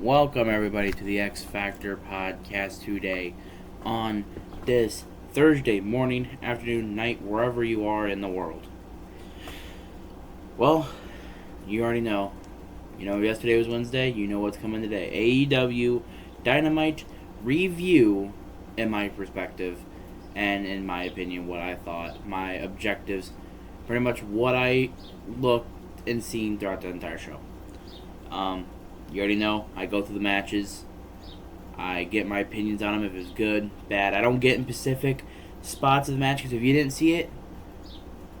Welcome everybody to the X Factor podcast today on this Thursday morning, afternoon, night, wherever you are in the world. Well, you already know. Yesterday was Wednesday. You know what's coming today. AEW Dynamite review, in my perspective, and in my opinion, what I thought, my objectives, pretty much what I looked and seen throughout the entire show. You already know, I go through the matches. I get my opinions on them if it's good, bad. I don't get in specific spots of the match, because if you didn't see it,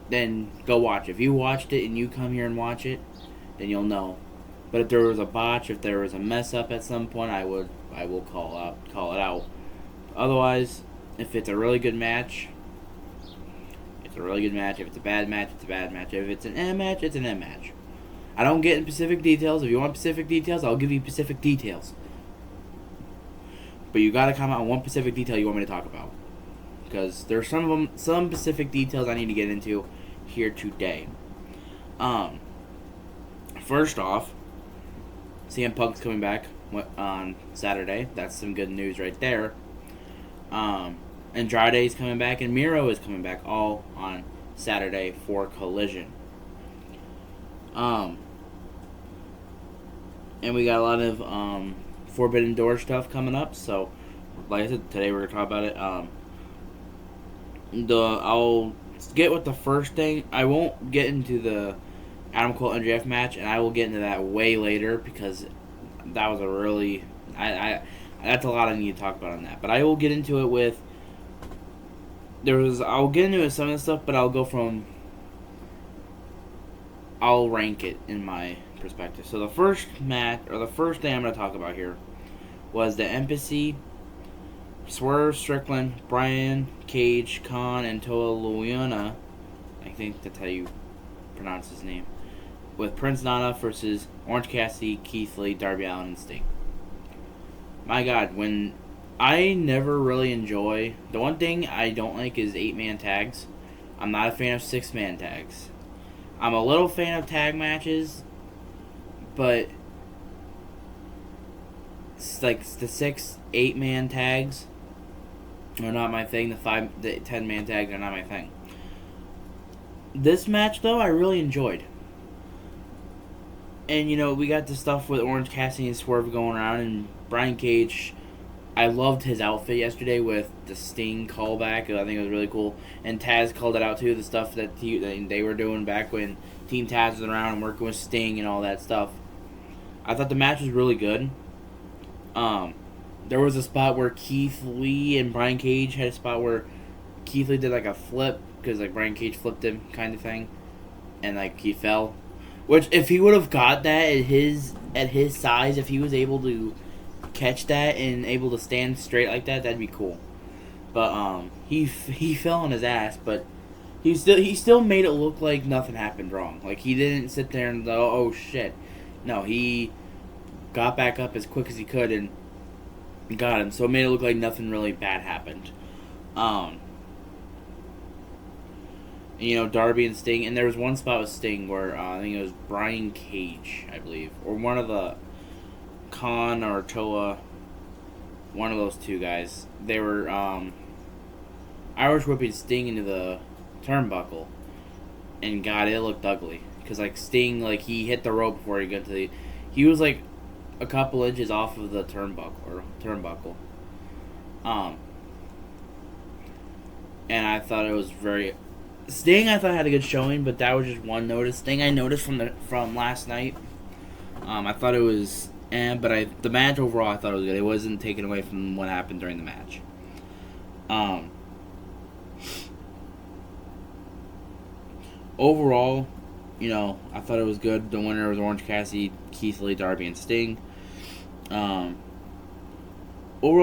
then go watch it. If you watched it and you come here and watch it, then you'll know. But if there was a botch, if there was a mess up at some point, I will call it out. Otherwise, if it's a really good match, it's a really good match. If it's a bad match, it's a bad match. If it's an M match, it's an M match. I don't get in specific details. If you want specific details, I'll give you specific details. But you gotta comment on one specific detail you want me to talk about, because there's some specific details I need to get into here today. First off, CM Punk's coming back on Saturday. That's some good news right there. Andrade's coming back, and Miro is coming back, all on Saturday for Collision. And we got a lot of Forbidden Door stuff coming up. So, like I said, today we're gonna talk about it. I'll get with the first thing. I won't get into the Adam Cole MJF match, and I will get into that way later, because that was a really that's a lot I need to talk about on that. But I will get into it with I'll get into some of the stuff, but I'll rank it in my perspective. So the first match, or the first thing I'm going to talk about here, was the Embassy, Swerve Strickland, Brian Cage, Khan, and Toa Luana, I think that's how you pronounce his name, with Prince Nana versus Orange Cassidy, Keith Lee, Darby Allin, and Sting. My God, when I never really enjoy, the one thing I don't like is 8-man tags. I'm not a fan of 6-man tags. I'm a little fan of tag matches, but it's like the 6-8-man tags are not my thing. The 10-man tags are not my thing. This match, though, I really enjoyed. And, we got the stuff with Orange Cassidy and Swerve going around, and Brian Cage. I loved his outfit yesterday with the Sting callback. I think it was really cool. And Taz called it out too, the stuff that they were doing back when Team Taz was around and working with Sting and all that stuff. I thought the match was really good. There was a spot where Keith Lee and Brian Cage had a spot where Keith Lee did like a flip, because like Brian Cage flipped him kind of thing, and like he fell. Which, if he would have got that at his size, if he was able to catch that and able to stand straight like that, that'd be cool. But he fell on his ass, but he still made it look like nothing happened wrong. Like, he didn't sit there and go, oh shit. No, he got back up as quick as he could and got him. So it made it look like nothing really bad happened. Darby and Sting, and there was one spot with Sting where I think it was Brian Cage, I believe, or one of the Khan or Toa, one of those two guys. They were Irish whipping Sting into the turnbuckle, and God, it looked ugly, because like Sting, like he hit the rope before he got to he was like a couple inches off of the turnbuckle. And I thought it was very Sting. I thought had a good showing, but that was just one thing I noticed from last night. I thought it was. But the match overall, I thought it was good. It wasn't taken away from what happened during the match. Overall, I thought it was good. The winner was Orange Cassidy, Keith Lee, Darby, and Sting. Overall,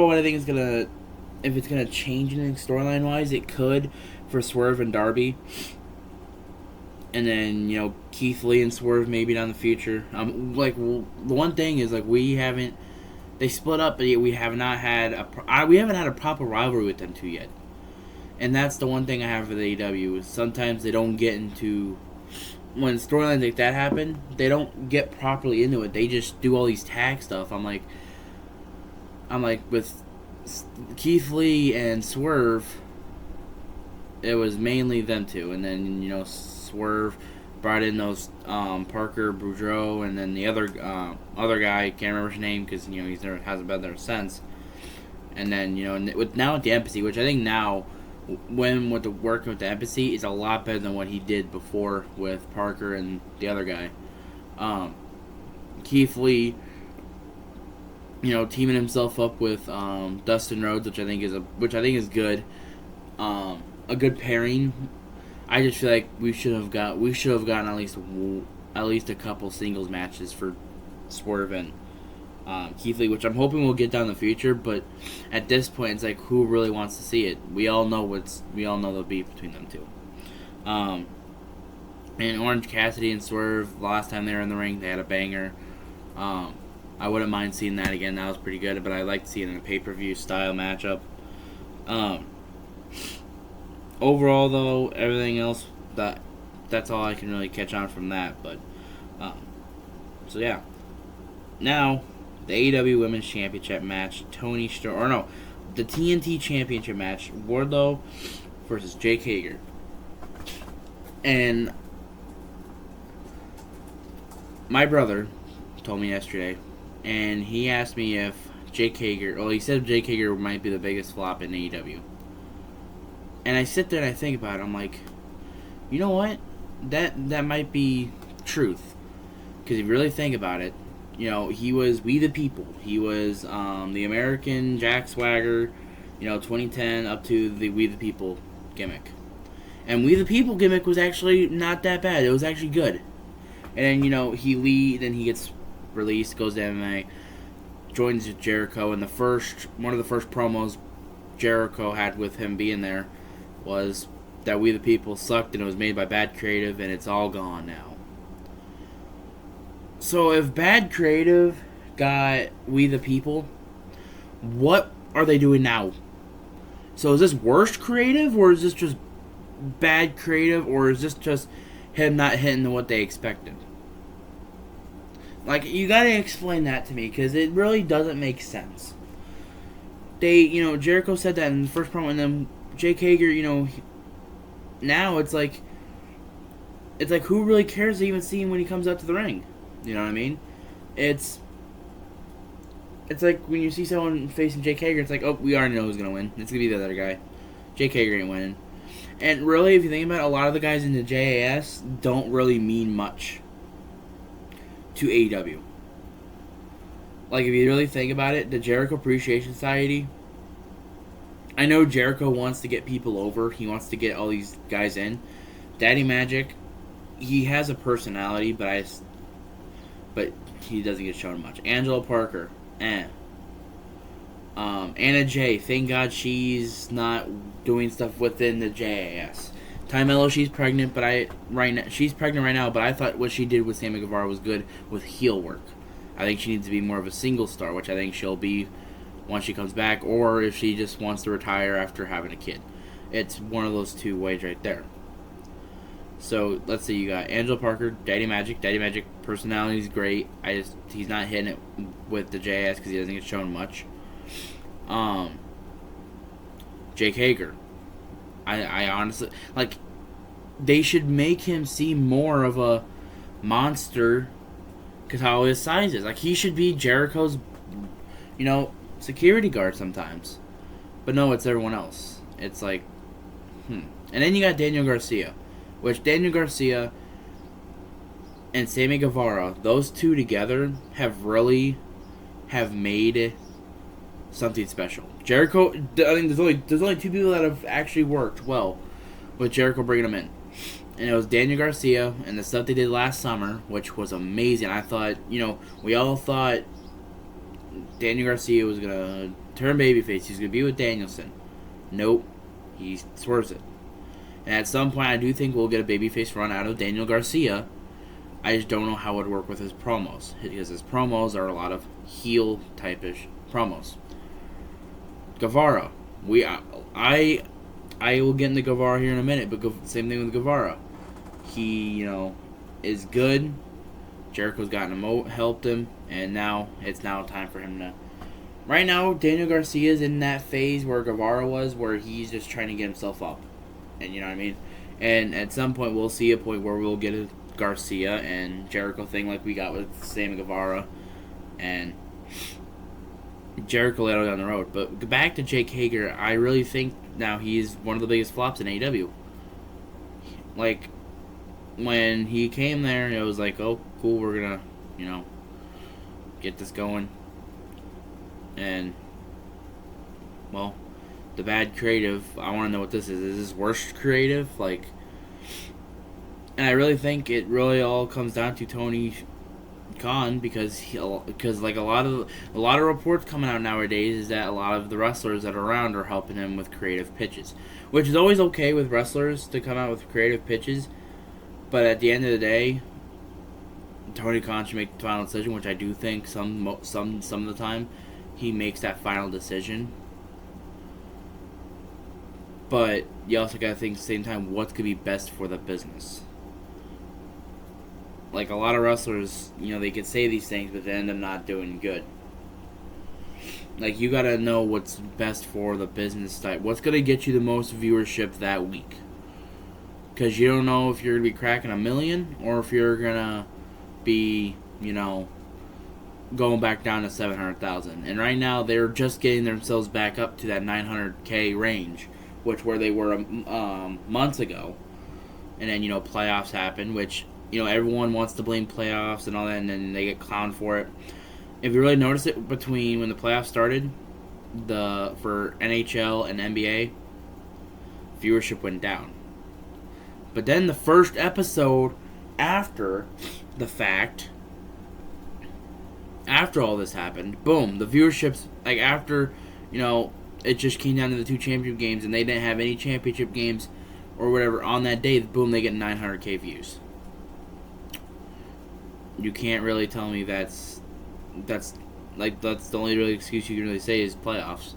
what I think if it's gonna change anything storyline wise, it could for Swerve and Darby. And then, Keith Lee and Swerve maybe down the future. The one thing is, they split up, but we haven't had a proper rivalry with them two yet. And that's the one thing I have for the AEW, is sometimes they don't get into when storylines like that happen, they don't get properly into it. They just do all these tag stuff. I'm like with Keith Lee and Swerve, it was mainly them two, and then Swerve brought in those Parker Boudreaux, and then the other guy, can't remember his name because he's never hasn't been there since. And then with the Embassy, which I think now, when with the working with the Embassy, is a lot better than what he did before with Parker and the other guy. Keith Lee, teaming himself up with Dustin Rhodes, which I think is good. A good pairing. I just feel like we should have gotten at least a couple singles matches for Swerve and Keith Lee, which I'm hoping we'll get down in the future. But at this point, it's like, who really wants to see it? We all know the beef between them two. And Orange Cassidy and Swerve, last time they were in the ring, they had a banger. I wouldn't mind seeing that again. That was pretty good, but I'd like to see it in a pay-per-view style matchup. Overall, though, everything else, that's all I can really catch on from that. But so yeah. Now, the AEW Women's Championship match, the TNT Championship match, Wardlow versus Jake Hager. And my brother told me yesterday, and he asked me if he said Jake Hager might be the biggest flop in AEW. And I sit there and I think about it. I'm like, you know what? That might be truth. Because if you really think about it, he was We the People. He was the American Jack Swagger, 2010 up to the We the People gimmick. And We the People gimmick was actually not that bad. It was actually good. And then, he gets released, goes to MMA, joins Jericho, and one of the first promos Jericho had with him being there was that We the People sucked and it was made by bad creative and it's all gone now. So if bad creative got We the People, what are they doing now? So is this worst creative, or is this just bad creative, or is this just him not hitting what they expected? Like, you gotta explain that to me, because it really doesn't make sense. Jericho said that in the first promo, and then Jake Hager, now it's like who really cares to even see him when he comes out to the ring? You know what I mean? It's like when you see someone facing Jake Hager, it's like, oh, we already know who's gonna win. It's gonna be the other guy. Jake Hager ain't winning. And really, if you think about it, a lot of the guys in the JAS don't really mean much to AEW. Like, if you really think about it, the Jericho Appreciation Society, I know Jericho wants to get people over. He wants to get all these guys in. Daddy Magic, he has a personality, but he doesn't get shown much. Angela Parker, Anna Jay, thank God she's not doing stuff within the JAS. Ty Mello, she's pregnant, she's pregnant right now, but I thought what she did with Sammy Guevara was good with heel work. I think she needs to be more of a single star, which I think she'll be once she comes back, or if she just wants to retire after having a kid. It's one of those two ways right there. So, let's see, you got Angela Parker, Daddy Magic. Daddy Magic, personality is great. He's not hitting it with the JS because he doesn't get shown much. Jake Hager. I honestly, they should make him seem more of a monster because how his size is. Like, he should be Jericho's, security guard sometimes. But no, it's everyone else. It's like, And then you got Daniel Garcia. Which Daniel Garcia and Sammy Guevara, those two together have made something special. Jericho, I think there's only two people that have actually worked well with Jericho bringing them in. And it was Daniel Garcia and the stuff they did last summer, which was amazing. I thought, we all thought Daniel Garcia was going to turn babyface. He was going to be with Danielson. Nope. He swerves it. And at some point, I do think we'll get a babyface run out of Daniel Garcia. I just don't know how it would work with his promos. Because his promos are a lot of heel type-ish promos. Guevara. I will get into Guevara here in a minute, but same thing with Guevara. He, is good. Jericho's gotten him, helped him, and now it's time for him to. Right now, Daniel Garcia's in that phase where Guevara was, where he's just trying to get himself up, and you know what I mean. And at some point, we'll see a point where we'll get a Garcia and Jericho thing like we got with Sammy Guevara, and Jericho later down the road. But back to Jake Hager, I really think now he's one of the biggest flops in AEW. Like, when he came there, it was like, oh, cool, we're gonna, get this going. And, well, the bad creative, I want to know what this is. Is this worst creative? Like, and I really think it really all comes down to Tony Khan because like a lot of reports coming out nowadays is that a lot of the wrestlers that are around are helping him with creative pitches, which is always okay with wrestlers to come out with creative pitches, but at the end of the day, Tony Khan should make the final decision, which I do think some of the time he makes that final decision. But you also gotta think at the same time what could be best for the business. Like a lot of wrestlers, they could say these things, but they end up not doing good. Like you gotta know what's best for the business type. What's gonna get you the most viewership that week? Because you don't know if you're gonna be cracking 1 million or if you're gonna be, going back down to 700,000. And right now they're just getting themselves back up to that 900K range, which where they were months ago. And then playoffs happen, which everyone wants to blame playoffs and all that, and then they get clowned for it. If you really notice it between when the playoffs started, for NHL and NBA, viewership went down. But then the first episode after the fact, after all this happened, boom, the viewerships, like after, it just came down to the 2 championship games and they didn't have any championship games or whatever on that day, boom, they get 900K views. You can't really tell me that's the only really excuse you can really say is playoffs.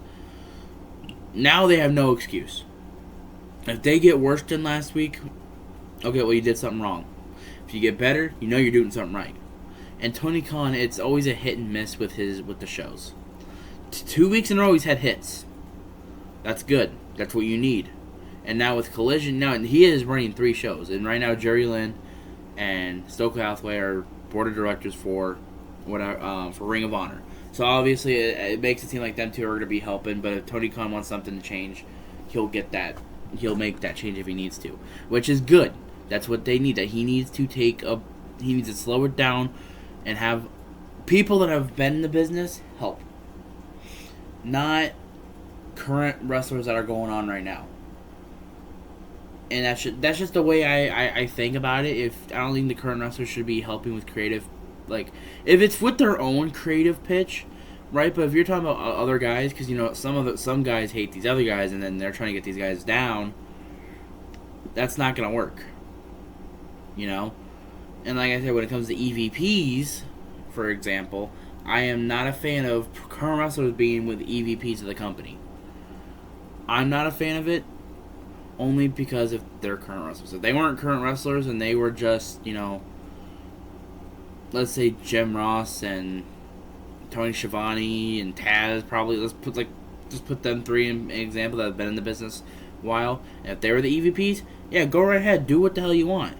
Now they have no excuse. If they get worse than last week, okay, well, you did something wrong. If you get better, you're doing something right. And Tony Khan, it's always a hit and miss with the shows. 2 weeks in a row, he's had hits. That's good. That's what you need. And now with Collision, he is running 3 shows. And right now, Jerry Lynn and Stokely Hathaway are board of directors for Ring of Honor. So obviously, it makes it seem like them two are going to be helping. But if Tony Khan wants something to change, he'll get that. He'll make that change if he needs to, which is good. That's what they need. That he needs to he needs to slow it down, and have people that have been in the business help, not current wrestlers that are going on right now. And that's just the way I think about it. I don't think the current wrestlers should be helping with creative, like if it's with their own creative pitch, right? But if you're talking about other guys, because some guys hate these other guys, and then they're trying to get these guys down, that's not gonna work. And like I said, when it comes to EVPs, for example, I am not a fan of current wrestlers being with EVPs of the company. I'm not a fan of it. Only because of their current wrestlers. If they weren't current wrestlers and they were just, let's say Jim Ross and Tony Schiavone and Taz, probably, just put them 3 in an example that have been in the business a while. And if they were the EVPs, yeah, go right ahead, do what the hell you want.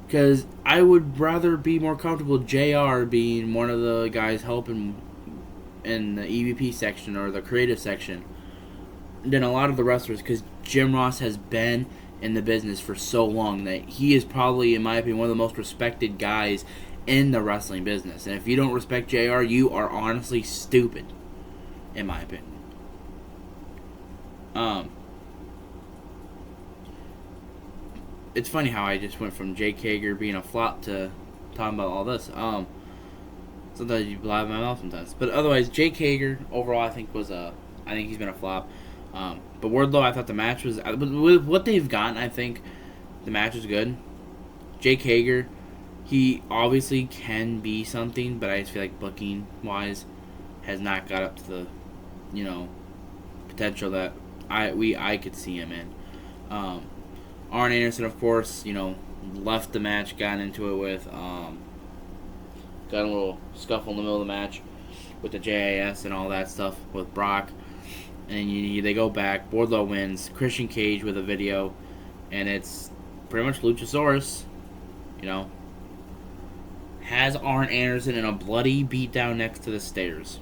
Because I would rather be more comfortable JR being one of the guys helping in the EVP section or the creative section than a lot of the wrestlers, because Jim Ross has been in the business for so long that he is probably, in my opinion, one of the most respected guys in the wrestling business. And if you don't respect JR, you are honestly stupid, in my opinion. It's funny how I just went from Jake Hager being a flop to talking about all this. Sometimes you lie in my mouth sometimes. But otherwise, Jake Hager, overall, I think he's been a flop. But Wardlow, I thought the match was... With what they've gotten, I think the match was good. Jake Hager, he obviously can be something, but I just feel like booking-wise has not got up to the, potential that I could see him in. Arn Anderson, of course, left the match, got into it with, got a little scuffle in the middle of the match with the JAS and all that stuff with Brock. And they go back. Wardlow wins. Christian Cage with a video. And it's pretty much Luchasaurus, has Arn Anderson in a bloody beatdown next to the stairs.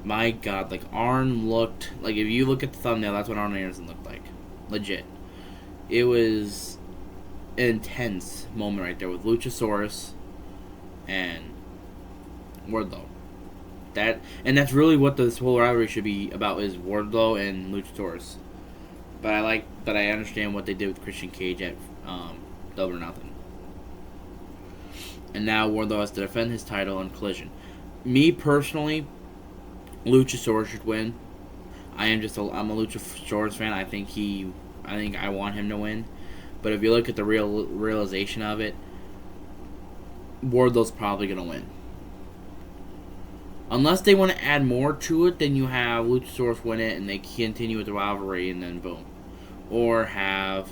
My God, Arn looked, if you look at the thumbnail, that's what Arn Anderson looked like. Legit. It was an intense moment right there with Luchasaurus and Wardlow. That's really what this whole rivalry should be about, is Wardlow and Luchasaurus. But I understand what they did with Christian Cage at Double or Nothing. And now Wardlow has to defend his title on Collision. Me personally, Luchasaurus should win. I'm a Luchasaurus fan. I think I want him to win. But if you look at the realization of it, Wardlow's probably gonna win. Unless they want to add more to it, then you have Luchasaurus win it and they continue with the rivalry and then boom. Or have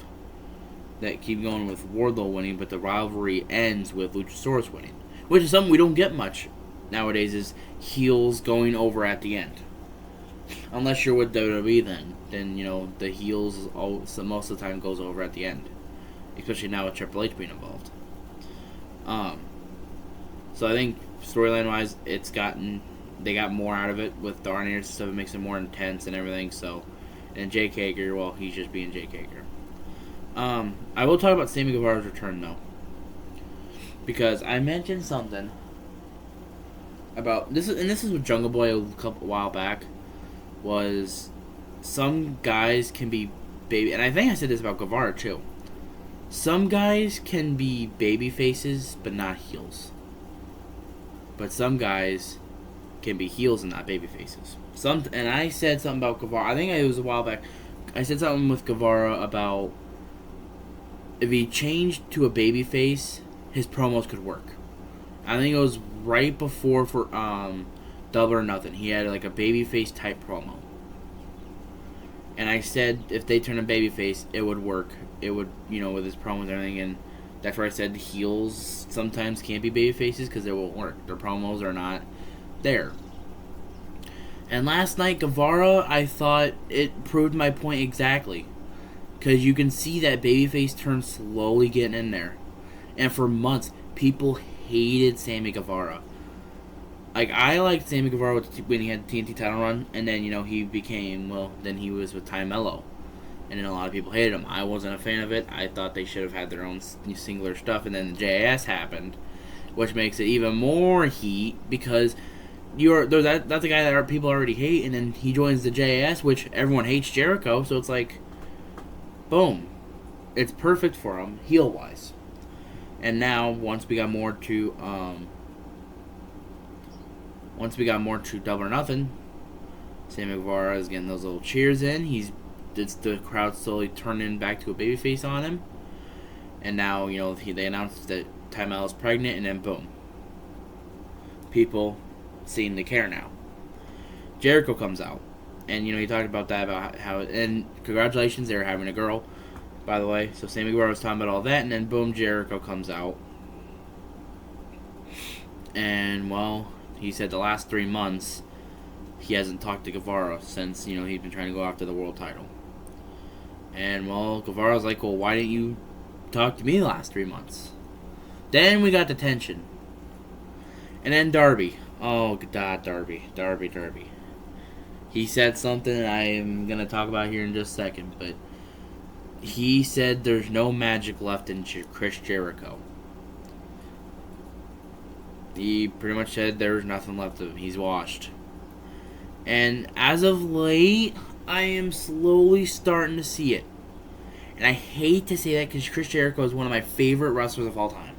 that keep going with Wardlow winning, but the rivalry ends with Luchasaurus winning. Which is something we don't get much nowadays, is heels going over at the end. Unless you're with WWE then the heels most of the time goes over at the end. Especially now with Triple H being involved. So I think storyline wise, they got more out of it with the Arn Anderson stuff. It makes it more intense and everything. So, and Jake Hager, well, he's just being Jake Hager. I will talk about Sammy Guevara's return though, because I mentioned something about this is with Jungle Boy a while back. Was some guys can be baby, and I think I said this about Guevara too. Some guys can be baby faces, but not heels. But some guys can be heels and not baby faces. And I said something about Guevara. I think it was a while back. I said something with Guevara about if he changed to a baby face, his promos could work. I think it was right before for Double or Nothing. He had a baby face type promo. And I said if they turn a baby face, it would work. It would, with his promos and everything. And that's where I said heels sometimes can't be baby faces because it won't work. Their promos are not there. And last night, Guevara, I thought it proved my point exactly. Because you can see that babyface turn slowly getting in there. And for months, people hated Sammy Guevara. I liked Sammy Guevara when he had the TNT title run. And then, he became, then he was with Ty Mello. And then a lot of people hated him. I wasn't a fan of it. I thought they should have had their own singular stuff. And then the JAS happened, which makes it even more heat because that's the guy that people already hate. And then he joins the JAS, which everyone hates Jericho. So it's boom, it's perfect for him heel wise. And now once we got more to Double or Nothing, Sammy Guevara is getting those little cheers in. It's the crowd slowly turning back to a babyface on him. And now, they announced that Ty Mello is pregnant, and then boom. People seem to care now. Jericho comes out. And, he talked about that, about how... And congratulations, they're having a girl, by the way. So Sammy Guevara was talking about all that, and then boom, Jericho comes out. And, he said the last 3 months, he hasn't talked to Guevara since, he's been trying to go after the world title. And, Guevara's like, why didn't you talk to me the last 3 months? Then we got the tension. And then Darby. Oh, God, Darby. He said something I'm going to talk about here in just a second, but he said there's no magic left in Chris Jericho. He pretty much said there's nothing left of him. He's washed. And as of late, I am slowly starting to see it. And I hate to say that because Chris Jericho is one of my favorite wrestlers of all time.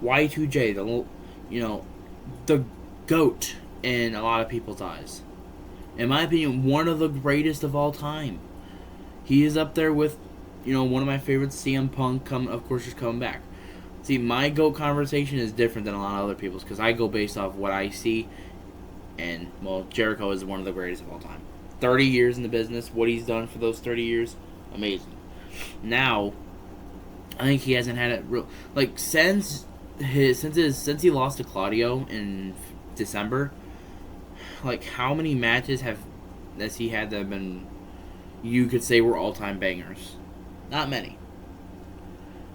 Y2J, the GOAT in a lot of people's eyes. In my opinion, one of the greatest of all time. He is up there with, one of my favorites, CM Punk, of course, is coming back. See, my GOAT conversation is different than a lot of other people's because I go based off what I see. And, Jericho is one of the greatest of all time. 30 years in the business, what he's done for those 30 years, amazing. Now, I think he hasn't had it real like since he lost to Claudio in December. Like how many matches has he had that have been you could say were all time bangers? Not many.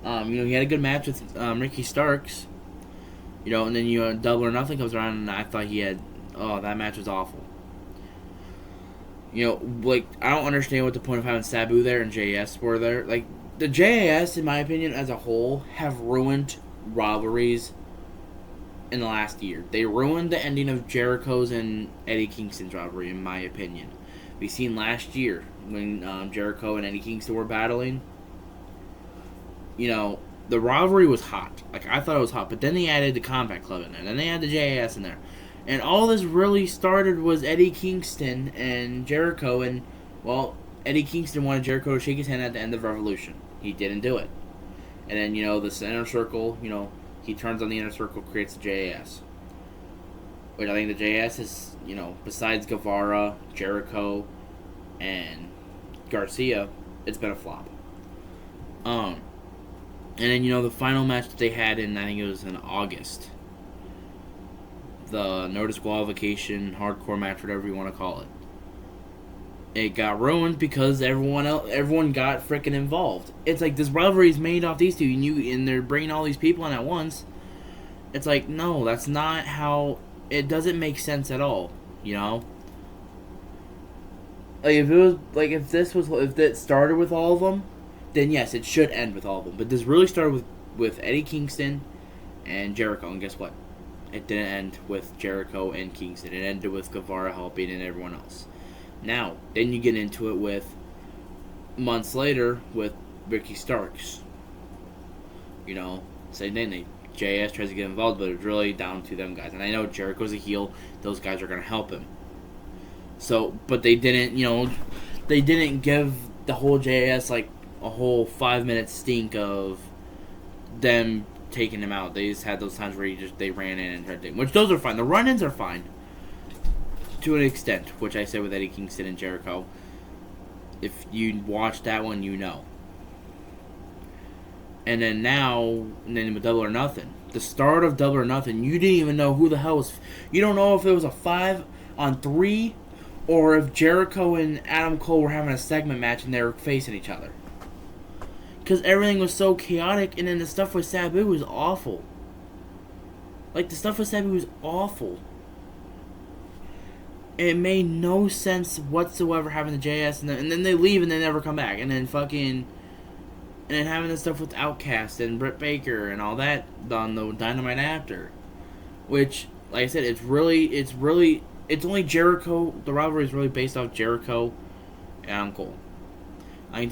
He had a good match with Ricky Starks. And then Double or Nothing comes around, and I thought that match was awful. Like I don't understand what the point of having Sabu there and JS were there. Like the JAS, in my opinion, as a whole, have ruined rivalries in the last year. They ruined the ending of Jericho's and Eddie Kingston's rivalry, in my opinion. We seen last year when Jericho and Eddie Kingston were battling. The rivalry was hot. Like I thought it was hot, but then they added the Combat Club in there. Then they had the JAS in there. And all this really started was Eddie Kingston and Jericho, and, well, Eddie Kingston wanted Jericho to shake his hand at the end of Revolution. He didn't do it. And then, the inner circle, he turns on the inner circle, creates the JAS. Which I think the JAS is, besides Guevara, Jericho, and Garcia, it's been a flop. And then, the final match that they had I think it was in August. The no disqualification, hardcore match, whatever you want to call it. It got ruined because everyone got freaking involved. It's like this rivalry is made off these two, and they're bringing all these people in at once. It's like, no, that's not how. It doesn't make sense at all. Like if it started with all of them, then yes, it should end with all of them. But this really started with Eddie Kingston and Jericho, and guess what? It didn't end with Jericho and Kingston. It ended with Guevara helping and everyone else. Now, then you get into it with months later with Ricky Starks. Same thing. JS tries to get involved, but it's really down to them guys. And I know Jericho's a heel; those guys are going to help him. So, but they didn't. They didn't give the whole JS like a whole 5-minute stink of them taking him out. They just had those times where they ran in and tried to, which those are fine. The run-ins are fine to an extent, which I said with Eddie Kingston and Jericho. If you watch that one, And then with Double or Nothing, the start of Double or Nothing, you didn't even know who the hell was. You don't know if it was a 5-on-3 or if Jericho and Adam Cole were having a segment match and they were facing each other. Because everything was so chaotic, and then the stuff with Sabu was awful. The stuff with Sabu was awful. It made no sense whatsoever having the JS, and then they leave and they never come back. And then having the stuff with Outcast and Britt Baker and all that on the Dynamite after. Which, like I said, it's only Jericho. The rivalry is really based off Jericho and Adam Cole. I think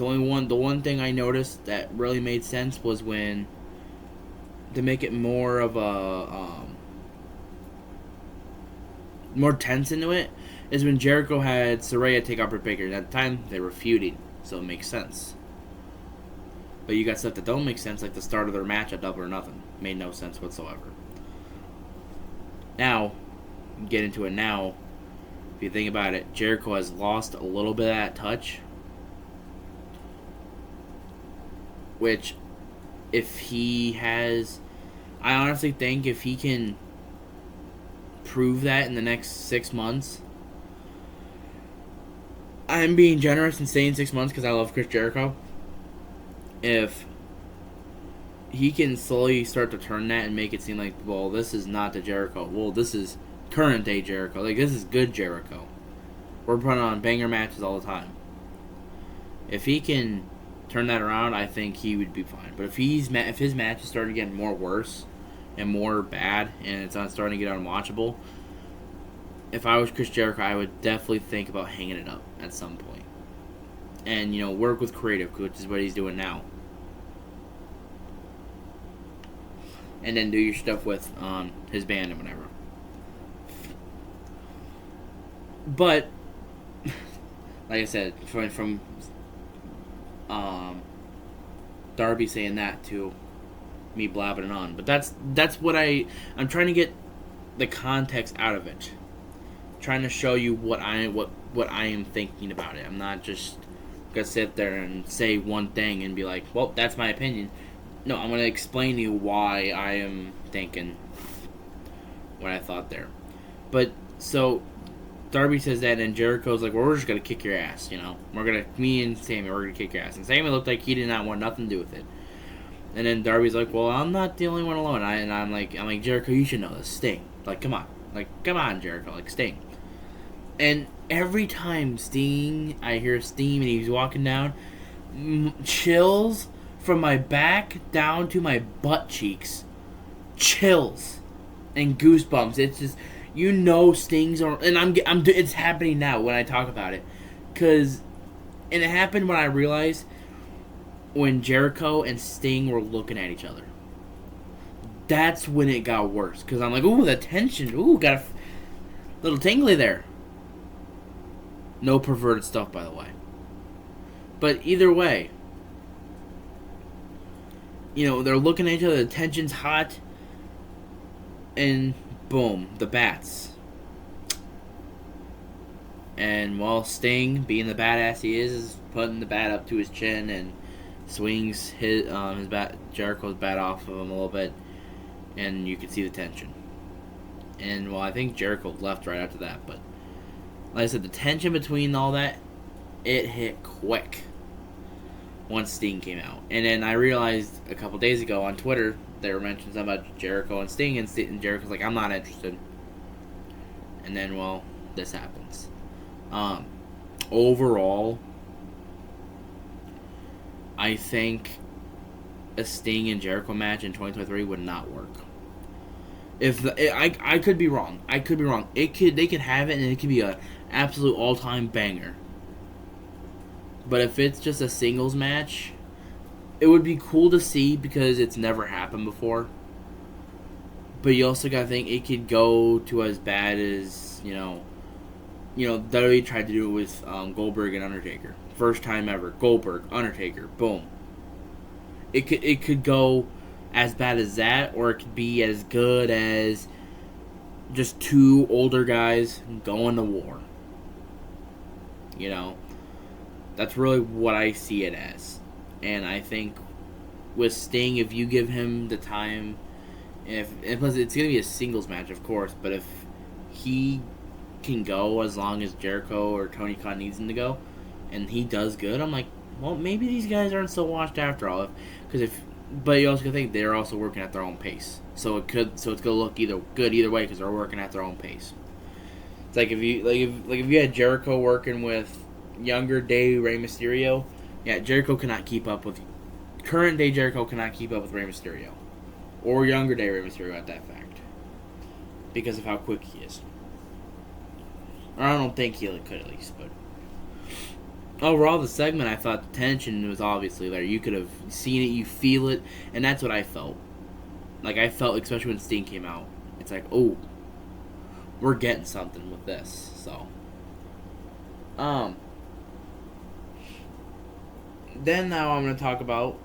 the one thing I noticed that really made sense was when, to make it more of a, more tense into it, is when Jericho had Saraya take out Britt Baker. And at the time, they were feuding, so it makes sense. But you got stuff that don't make sense, like the start of their match at Double or Nothing. Made no sense whatsoever. Now, get into it now. If you think about it, Jericho has lost a little bit of that touch. Which, if he has... I honestly think if he can prove that in the next 6 months... I'm being generous and saying 6 months because I love Chris Jericho. If he can slowly start to turn that and make it seem like, well, this is not the Jericho. Well, this is current day Jericho. This is good Jericho. We're putting on banger matches all the time. If he can turn that around, I think he would be fine. But if his match is starting to get more worse and more bad, and it's not starting to get unwatchable, if I was Chris Jericho, I would definitely think about hanging it up at some point. And, work with creative, which is what he's doing now. And then do your stuff with his band and whatever. But, like I said, from Darby saying that to me blabbing on. But that's what I'm trying to get the context out of it. Trying to show you what I am thinking about it. I'm not just gonna sit there and say one thing and be like, well, that's my opinion. No, I'm going to explain to you why I am thinking what I thought there. But, so, Darby says that, and Jericho's like, well, we're just going to kick your ass, you know? Me and Sammy, we're going to kick your ass. And Sammy looked like he did not want nothing to do with it. And then Darby's like, well, I'm not the only one alone. I'm like, Jericho, you should know this. Sting. Like, come on. Like, come on, Jericho. Like, Sting. And every time I hear Sting and he's walking down, chills from my back down to my butt cheeks. Chills. And goosebumps. It's just, you know Sting's are, and it's happening now when I talk about it. And it happened when I realized when Jericho and Sting were looking at each other. That's when it got worse. Because I'm like, ooh, the tension. Ooh, got a little tingly there. No perverted stuff, by the way. But either way, you know, they're looking at each other, the tension's hot, and boom, the bats. And while Sting, being the badass he is putting the bat up to his chin and swings his Jericho's bat off of him a little bit, and you can see the tension. And well, I think Jericho left right after that, but like I said, the tension between all that, it hit quick once Sting came out. And then I realized a couple days ago on Twitter, they were mentioning something about Jericho and Sting, and Jericho's like, I'm not interested. And then, well, this happens. Overall, I think a Sting and Jericho match in 2023 would not work. I could be wrong. They could have it and it could be a absolute all-time banger. But if it's just a singles match, it would be cool to see because it's never happened before. But you also gotta think it could go to as bad as, WWE tried to do it with Goldberg and Undertaker. First time ever. Goldberg, Undertaker, boom. It could go as bad as that, or it could be as good as just two older guys going to war. You know? That's really what I see it as. And I think with Sting, if you give him the time, and plus it's going to be a singles match, of course, but if he can go as long as Jericho or Tony Khan needs him to go, and he does good, I'm like, well, maybe these guys aren't so washed after all. But you also got to think they're also working at their own pace, so it's going to look good either way because they're working at their own pace. It's like if you had Jericho working with younger day Rey Mysterio, yeah, Jericho cannot keep up with current day Jericho cannot keep up with Rey Mysterio, or younger day Rey Mysterio at that fact, because of how quick he is. Or I don't think he could at least, but overall the segment, I thought the tension was obviously there. You could have seen it, you feel it, and that's what I felt. Like I felt, especially when Sting came out, it's like, oh, we're getting something with this. So, then now I'm going to talk about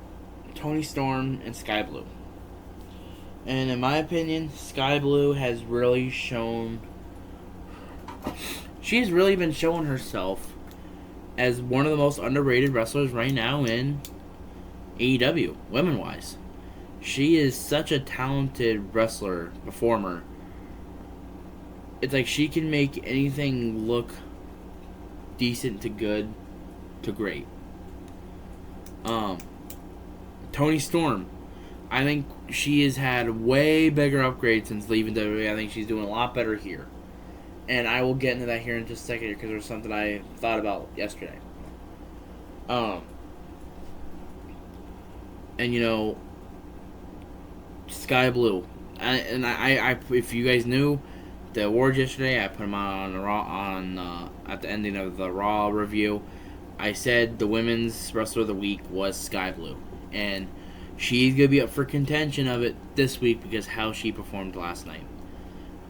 Toni Storm and Sky Blue. And in my opinion, Sky Blue has really shown... She's really been showing herself as one of the most underrated wrestlers right now in AEW, women-wise. She is such a talented wrestler, performer. It's like she can make anything look decent to good to great. Toni Storm, I think she has had way bigger upgrades since leaving WWE. I think she's doing a lot better here. And I will get into that here in just a second because there's something I thought about yesterday. And Sky Blue. I if you guys knew the awards yesterday, I put them on at the ending of the Raw review. I said the women's wrestler of the week was Sky Blue, and she's gonna be up for contention of it this week because how she performed last night.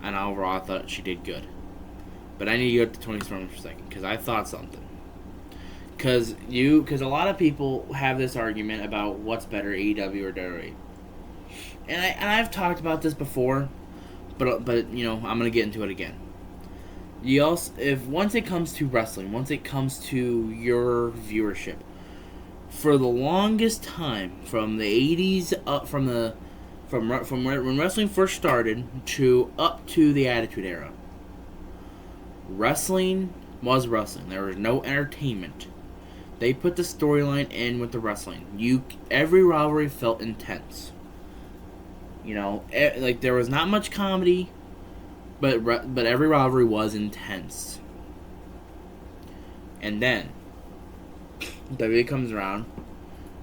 And overall, I thought she did good. But I need to go to Toni Storm for a second because I thought something. Because a lot of people have this argument about what's better, AEW or WWE. And I've talked about this before, but I'm gonna get into it again. Once it comes to wrestling, once it comes to your viewership, For the longest time, from the 80s up from when wrestling first started to up to the Attitude Era, wrestling was wrestling. There was no entertainment. They put the storyline in with the wrestling. Every rivalry felt intense. Like there was not much comedy, but every rivalry was intense. And then WWE comes around,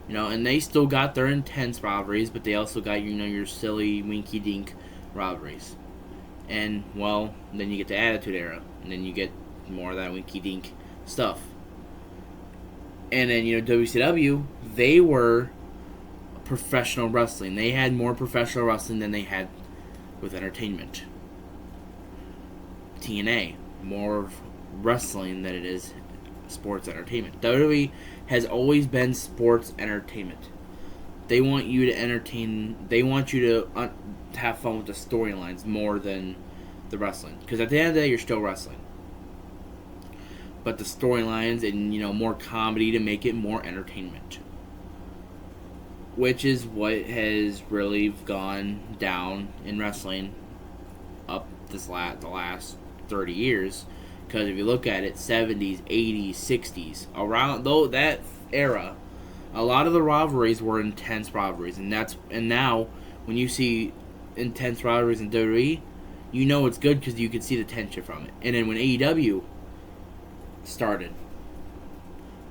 and they still got their intense rivalries, but they also got your silly winky dink rivalries. And then you get the Attitude Era, and then you get more of that winky dink stuff. And then WCW, they were professional wrestling. They had more professional wrestling than they had with entertainment. TNA, more wrestling than it is sports entertainment. WWE has always been sports entertainment. They want you to entertain. They want you to have fun with the storylines more than the wrestling. Because at the end of the day, you're still wrestling. But the storylines and more comedy to make it more entertainment, which is what has really gone down in wrestling up the last 30 years. Because if you look at it, 70s, 80s, 60s, around that era, a lot of the rivalries were intense rivalries, and now when you see intense rivalries in WWE, it's good because you can see the tension from it. And then when AEW started,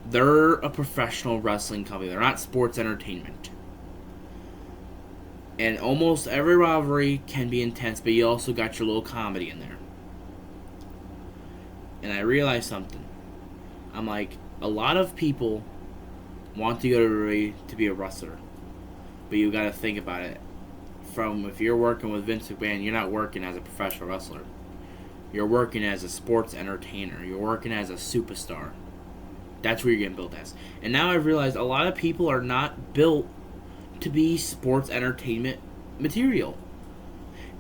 they're a professional wrestling company. They're not sports entertainment. And almost every rivalry can be intense, but you also got your little comedy in there. And I realized something. I'm like, a lot of people want to go to WWE to be a wrestler. But you got to think about it. If you're working with Vince McMahon, you're not working as a professional wrestler. You're working as a sports entertainer. You're working as a superstar. That's where you're getting built as. And now I've realized a lot of people are not built to be sports entertainment material.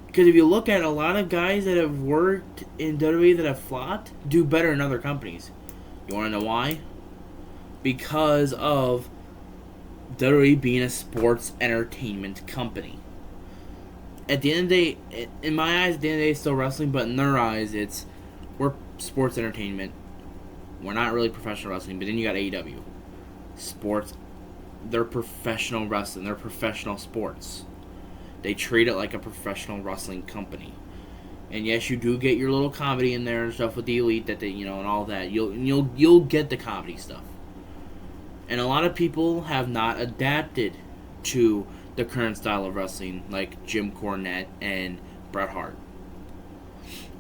Because if you look at a lot of guys that have worked in WWE that have flopped, do better in other companies. You want to know why? Because of WWE being a sports entertainment company. At the end of the day, in my eyes, at the end of the day, it's still wrestling, but in their eyes, we're sports entertainment. We're not really professional wrestling, but then you got AEW. Sports, they're professional wrestling. They're professional sports. They treat it like a professional wrestling company. And yes, you do get your little comedy in there and stuff with the Elite that they, and all that. You'll get the comedy stuff. And a lot of people have not adapted to the current style of wrestling, like Jim Cornette and Bret Hart.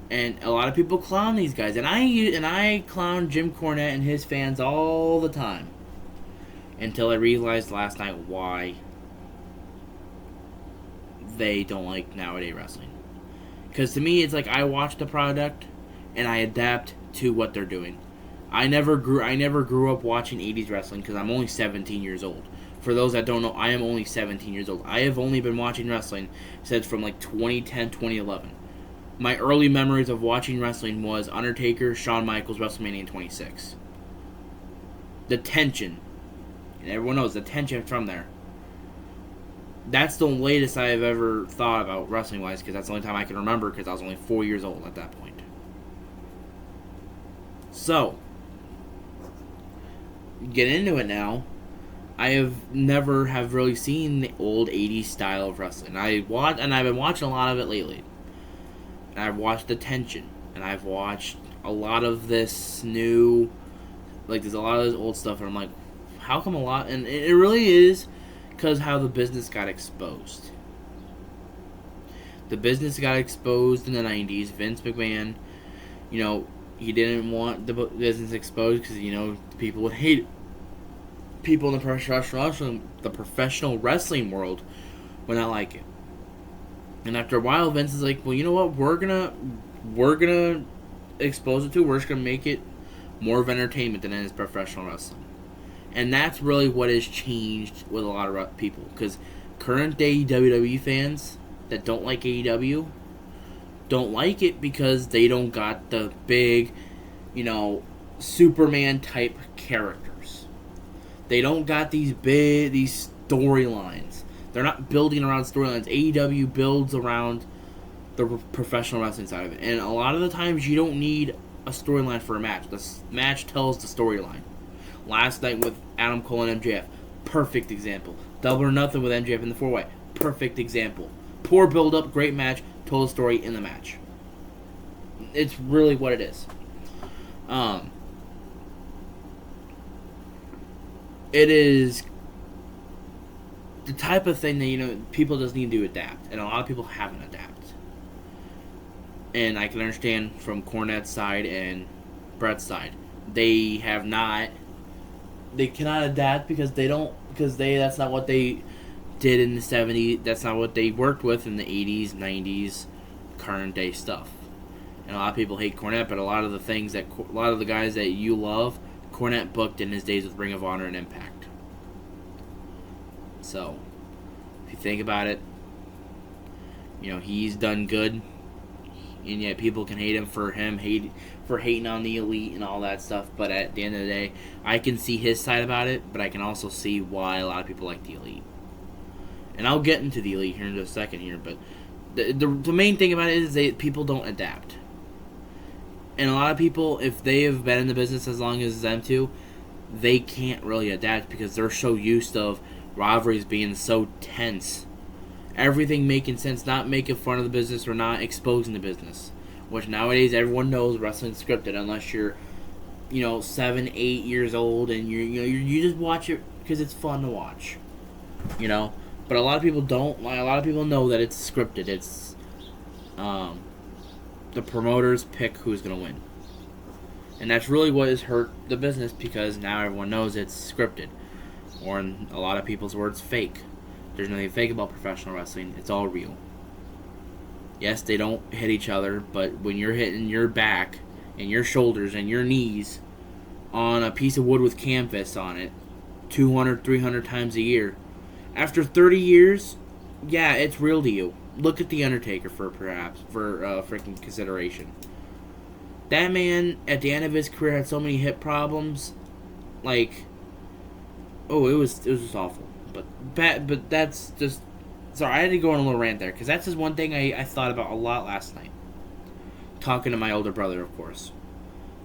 And a lot of people clown these guys, and I clown Jim Cornette and his fans all the time. Until I realized last night why they don't like nowadays wrestling. Because to me, it's like I watch the product and I adapt to what they're doing. I never grew up watching 80s wrestling because I'm only 17 years old. For those that don't know, I am only 17 years old. I have only been watching wrestling since from like 2010, 2011. My early memories of watching wrestling was Undertaker, Shawn Michaels, WrestleMania 26. The tension. And everyone knows the tension from there. That's the latest I have ever thought about wrestling-wise, because that's the only time I can remember, because I was only 4 years old at that point. So, get into it now. I have never really seen the old 80s style of wrestling. I've been watching a lot of it lately. And I've watched the tension, and I've watched a lot of this new, like there's a lot of this old stuff, and I'm like, how come a lot, and it really is because how the business got exposed. The business got exposed in the 90s. Vince McMahon, he didn't want the business exposed because, people would hate it. People in the professional wrestling world would not like it. And after a while, Vince is like, well, you know what? We're gonna expose it to. We're just gonna make it more of entertainment than it is professional wrestling. And that's really what has changed with a lot of people. Because current day WWE fans that don't like AEW don't like it because they don't got the big, Superman type characters. They don't got these storylines. They're not building around storylines. AEW builds around the professional wrestling side of it. And a lot of the times you don't need a storyline for a match. The match tells the storyline. Last night with Adam Cole and MJF, perfect example. Double or Nothing with MJF in the 4-way, perfect example. Poor build-up, great match, told a story in the match. It's really what it is. It is the type of thing that, people just need to adapt. And a lot of people haven't adapted. And I can understand from Cornette's side and Brett's side. They have not. They cannot adapt because that's not what they did in the 70s. That's not what they worked with in the 80s, 90s, current day stuff. And a lot of people hate Cornette, but a lot of the guys that you love, Cornette booked in his days with Ring of Honor and Impact. So, if you think about it, he's done good, and yet people can hate him for hating on the Elite and all that stuff. But at the end of the day, I can see his side about it, but I can also see why a lot of people like the Elite. And I'll get into the Elite here in just a second here, but the main thing about it is people don't adapt. And a lot of people, if they have been in the business as long as them two, they can't really adapt because they're so used to rivalries being so tense. Everything making sense, not making fun of the business or not exposing the business. Which nowadays everyone knows wrestling's scripted unless you're, 7, 8 years old and you just watch it because it's fun to watch. But a lot of people don't. A lot of people know that it's scripted. It's the promoters pick who's going to win. And that's really what has hurt the business because now everyone knows it's scripted. Or in a lot of people's words, fake. There's nothing fake about professional wrestling. It's all real. Yes, they don't hit each other, but when you're hitting your back and your shoulders and your knees on a piece of wood with canvas on it 200, 300 times a year, after 30 years, yeah, it's real to you. Look at The Undertaker for freaking consideration. That man, at the end of his career, had so many hip problems. It was just awful. But that's just... Sorry, I had to go on a little rant there, because that's just one thing I thought about a lot last night. Talking to my older brother, of course.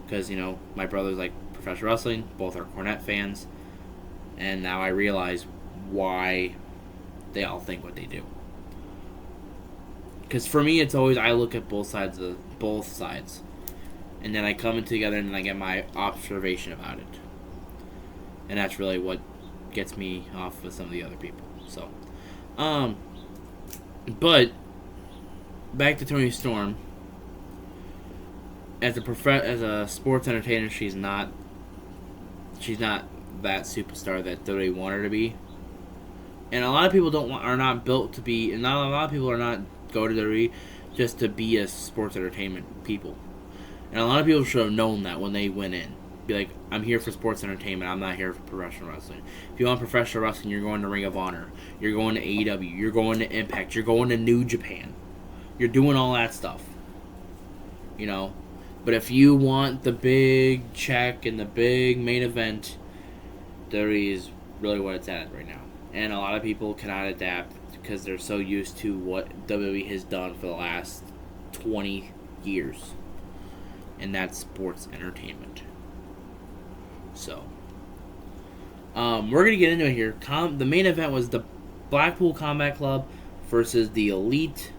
Because, my brother's like professional wrestling, both are Cornette fans, and now I realize why they all think what they do. Because for me, it's always, I look at both sides, and then I come in together and then I get my observation about it. And that's really what gets me off with some of the other people. So, but back to Toni Storm. As a sports entertainer, she's not that superstar that WWE wanted her to be. And a lot of people are not built to be, and not a lot of people are not go to WWE just to be a sports entertainment people. And a lot of people should have known that when they went in. Be like, I'm here for sports entertainment. I'm not here for professional wrestling. If you want professional wrestling, you're going to Ring of Honor. You're going to AEW. You're going to Impact. You're going to New Japan. You're doing all that stuff. But if you want the big check and the big main event, WWE is really what it's at right now. And a lot of people cannot adapt because they're so used to what WWE has done for the last 20 years. And that's sports entertainment. So, we're going to get into it here. The main event was the Blackpool Combat Club versus the Elite.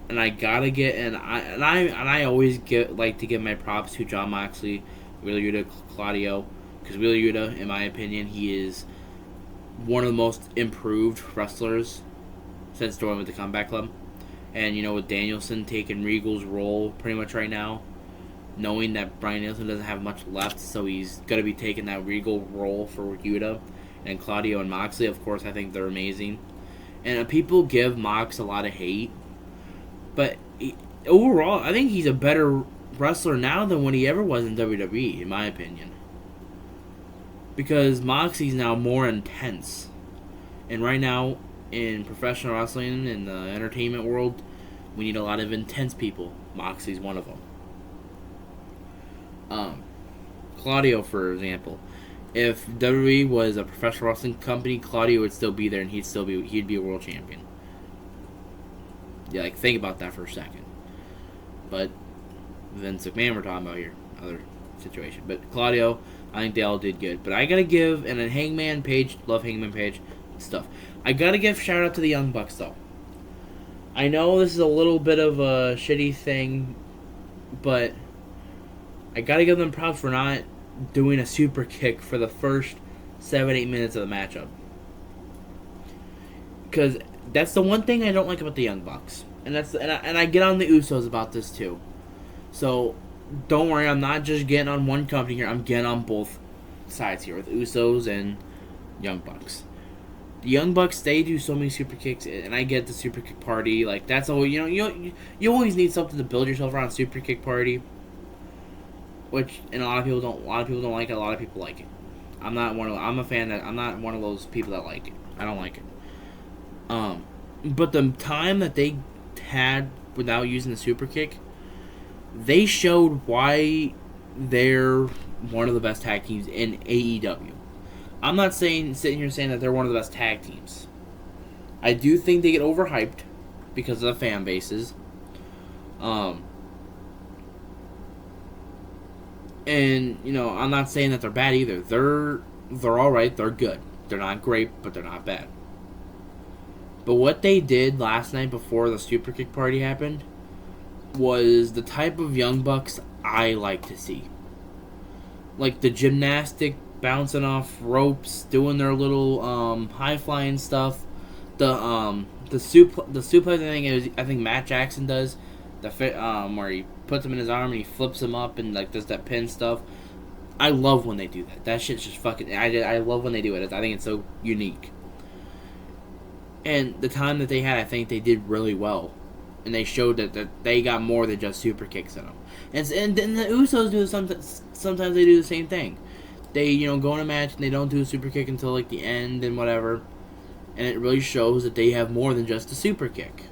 And I gotta get, and I always like to give my props to Jon Moxley, Wheeler Yuta, Claudio, because Wheeler Yuta, in my opinion, he is one of the most improved wrestlers since joining with the Combat Club. And with Danielson taking Regal's role pretty much right now, knowing that Bryan Danielson doesn't have much left, so he's gonna be taking that Regal role for Yuta. And Claudio and Moxley, of course, I think they're amazing. And people give Mox a lot of hate. But overall, I think he's a better wrestler now than when he ever was in WWE, in my opinion. Because Moxie's now more intense. And right now, in professional wrestling, in the entertainment world, we need a lot of intense people. Moxie's one of them. Claudio, for example, if WWE was a professional wrestling company, Claudio would still be there, and he'd be a world champion. Yeah, like think about that for a second. But Vince McMahon we're talking about here, other situation. But Claudio, I think they all did good. But I gotta give, and then Hangman Page, love Hangman Page stuff. I gotta give shout out to the Young Bucks though. I know this is a little bit of a shitty thing, but I gotta give them props for not doing a super kick for the first 7-8 minutes of the matchup. Because that's the one thing I don't like about the Young Bucks. And I get on the Usos about this too. So don't worry, I'm not just getting on one company here. I'm getting on both sides here with Usos and Young Bucks. The Young Bucks, they do so many super kicks, and I get the super kick party. Like that's all you always need something to build yourself around. Super kick party, which and a lot of people don't. A lot of people don't like it. A lot of people like it. I'm a fan that I'm not one of those people that like it. I don't like it. But the time that they had without using the super kick, they showed why they're one of the best tag teams in AEW. I'm not sitting here saying that they're one of the best tag teams. I do think they get overhyped because of the fan bases. And I'm not saying that they're bad either. They're all right. They're good. They're not great, but they're not bad. But what they did last night before the super kick party happened was the type of Young Bucks I like to see. Like the gymnastic, bouncing off ropes, doing their little high flying stuff. The suplex thing I think Matt Jackson does. Where he puts him in his arm and he flips him up and like does that pin stuff. I love when they do that. That shit's just fucking. I love when they do it. I think it's so unique. And the time that they had, I think they did really well. And they showed that they got more than just super kicks in them. And then the Usos do sometimes they do the same thing. They, go in a match and they don't do a super kick until like the end and whatever. And it really shows that they have more than just a super kick.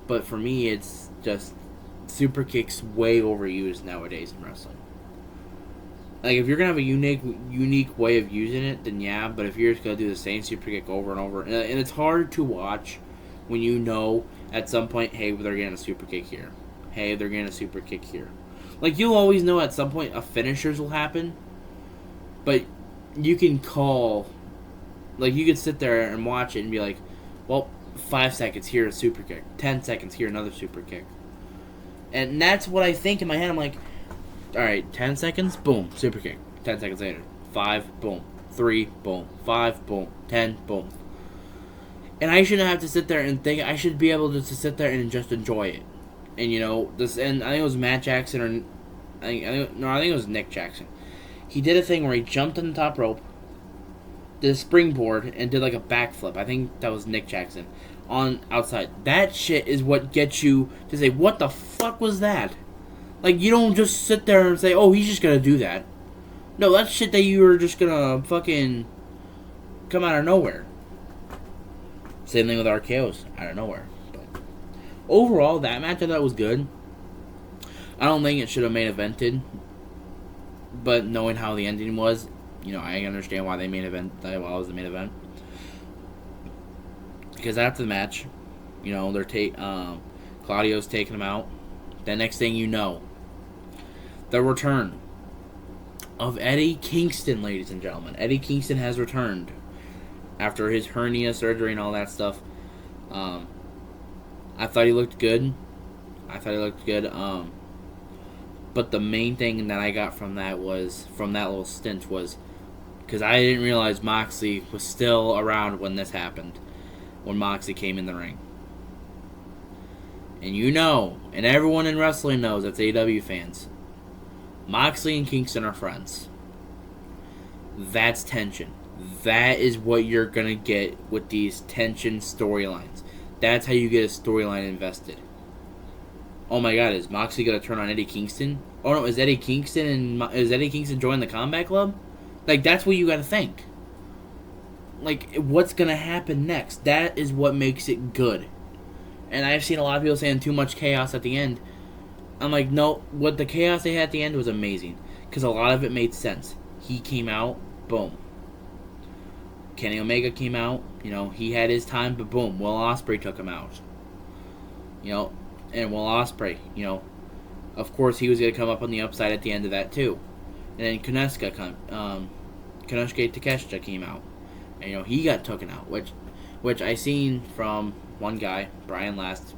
But for me, it's just super kicks way overused nowadays in wrestling. Like, if you're going to have a unique way of using it, then yeah. But if you're just going to do the same super kick over and over, and it's hard to watch when you know at some point, hey, they're getting a super kick here. Hey, they're getting a super kick here. Like, you'll always know at some point a finishers will happen. But you can call, like, you could sit there and watch it and be like, well, 5 seconds here, a super kick. 10 seconds here, another super kick. And that's what I think in my head. I'm like, alright, 10 seconds, boom, super kick. 10 seconds later, 5, boom. 3, boom. 5, boom. 10, boom. And I shouldn't have to sit there and think. I should be able to sit there and just enjoy it. And this. And I think it was Matt Jackson or I think it was Nick Jackson. He did a thing where he jumped on the top rope, did a springboard, and did like a backflip. I think that was Nick Jackson on outside. That shit is what gets you to say, "What the fuck was that?" Like, you don't just sit there and say, "Oh, he's just gonna do that." No, that's shit that you were just gonna fucking come out of nowhere. Same thing with RKO's, out of nowhere. But overall, that match I thought was good. I don't think it should have main evented. But knowing how the ending was, I understand why they main event. That was the main event. Because after the match, they're Claudio's taking him out. The next thing you know, the return of Eddie Kingston, ladies and gentlemen. Eddie Kingston has returned after his hernia surgery and all that stuff. I thought he looked good. But the main thing that I got from that little stint was, because I didn't realize Moxley was still around when this happened, when Moxley came in the ring. And and everyone in wrestling knows, that's AEW fans, Moxley and Kingston are friends. That's tension. That is what you're going to get with these tension storylines. That's how you get a storyline invested. Oh my god, is Moxley going to turn on Eddie Kingston? Oh no, is Eddie Kingston joining the Combat Club? Like, that's what you got to think. Like, what's going to happen next? That is what makes it good. And I've seen a lot of people saying too much chaos at the end. I'm like, no, what the chaos they had at the end was amazing. Because a lot of it made sense. he came out, boom. Kenny Omega came out, he had his time, but boom, Will Ospreay took him out. And Will Ospreay, of course he was going to come up on the upside at the end of that too. And then Konosuke Takeshita came out. And, he got taken out, which I seen from one guy, Brian Last,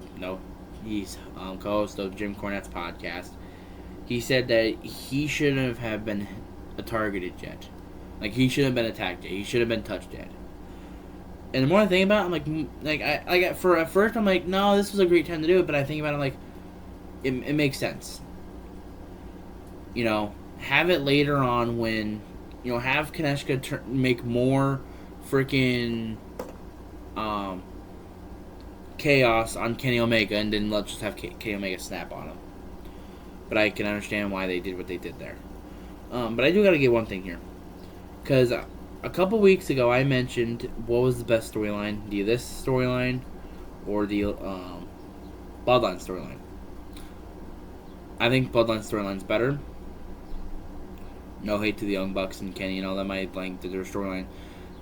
he's co-host of Jim Cornette's podcast. He said that he shouldn't have been targeted yet. Like, he shouldn't have been attacked yet. He should have been touched yet. And the more I think about it, I'm like at first I'm like, no, this was a great time to do it. But I think about it, like, it makes sense. Have it later on when, have Konosuke make more freaking chaos on Kenny Omega, and then let's just have Kenny Omega snap on him. But I can understand why they did what they did there. But I do got to get one thing here. Because a couple weeks ago I mentioned what was the best storyline. The This storyline or the Bloodline storyline. I think Bloodline storyline's better. No hate to the Young Bucks and Kenny and all that might like their storyline.